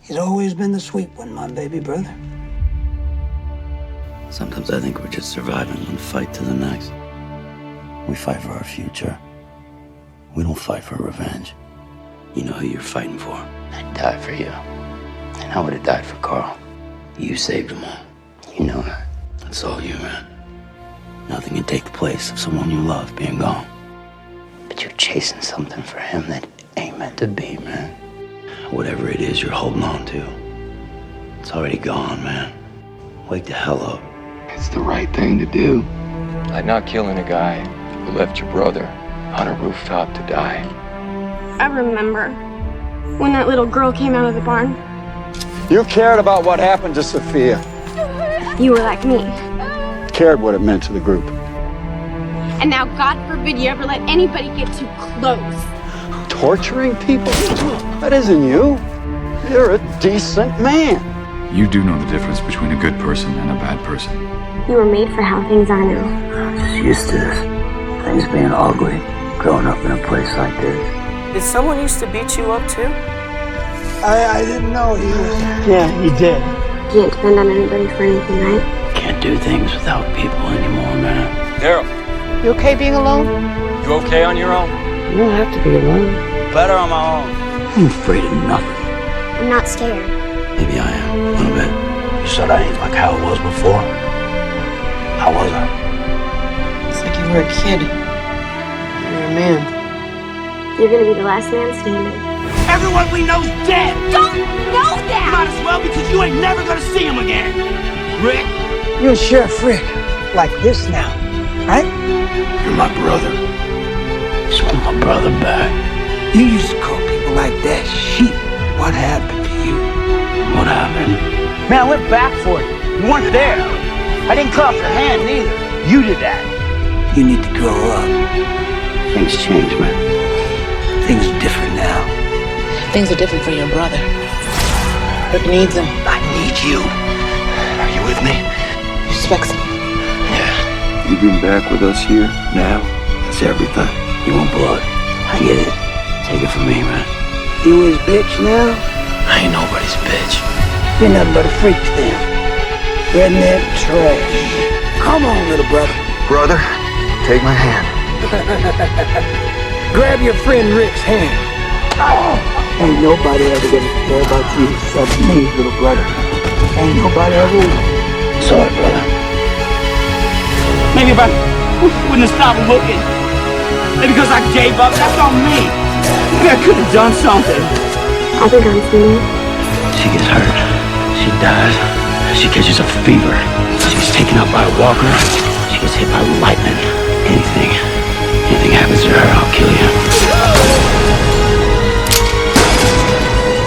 He's always been the sweet one, my baby brother. Sometimes I think we're just surviving one fight to the next. We fight for our future. We don't fight for revenge. You know who you're fighting for. I'd die for you. And I would have died for Carl. You saved them all. You know that. That's all you, man. Nothing can take the place of someone you love being gone. But you're chasing something for him that ain't meant to be, man. Whatever it is you're holding on to, it's already gone, man. Wake the hell up. It's the right thing to do. Like not killing a guy who left your brother on a rooftop to die. I remember when that little girl came out of the barn. You cared about what happened to Sophia. You were like me. Cared what it meant to the group. And now, God forbid you ever let anybody get too close. Torturing people? That isn't you. You're a decent man. You do know the difference between a good person and a bad person. You were made for how things are now. I'm just used to this. Things being ugly, growing up in a place like this. Did someone used to beat you up too? I didn't know he was... Yeah, he did. You can't depend on anybody for anything, right? Can't do things without people anymore, man. Daryl, You okay being alone? you okay on your own? You don't have to be alone. Better on my own. I'm afraid of nothing. I'm not scared. Maybe I am, a little bit. You said I ain't like how it was before. How was I? It's like you were a kid. Now you're a man. You're gonna be the last man standing. Everyone we know's dead. Don't know that! Might as well because you ain't never gonna see him again. Rick, You and Sheriff Rick like this now, right? You're my brother. Just want my brother back. You used to call people like that sheep. What happened to you? What happened? man, I went back for you. You weren't there. I didn't cut off your hand neither. You did that. You need to grow up. Things change, man. Things are different now. Things are different for your brother. Rick needs him. I need you. Are you with me? He respects him. Yeah. You been back with us here now? That's everything. You want blood? I get it. Take it from me, man. You his bitch now? I ain't nobody's bitch. You're nothing but a freak to them. Redneck trash. Come on, little brother. Brother, take my hand. Grab your friend Rick's hand. Ain't nobody ever gonna care about you except me, little brother. Ain't nobody ever will. Sorry, brother. Maybe if I wouldn't have stopped looking. Maybe because I gave up. That's on me. Maybe I could have done something. I think I'm seeing. She gets hurt. She dies. She catches a fever. She gets taken out by a walker. She gets hit by lightning. Anything happens to her, I'll kill you.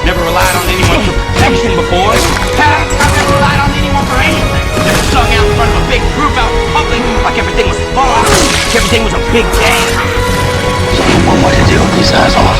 Never relied on anyone for protection before. I've never relied on anyone for anything. Never sung out in front of a big group out in public like everything was fun. Like everything was a big day. So I don't know what to do with these eyes off.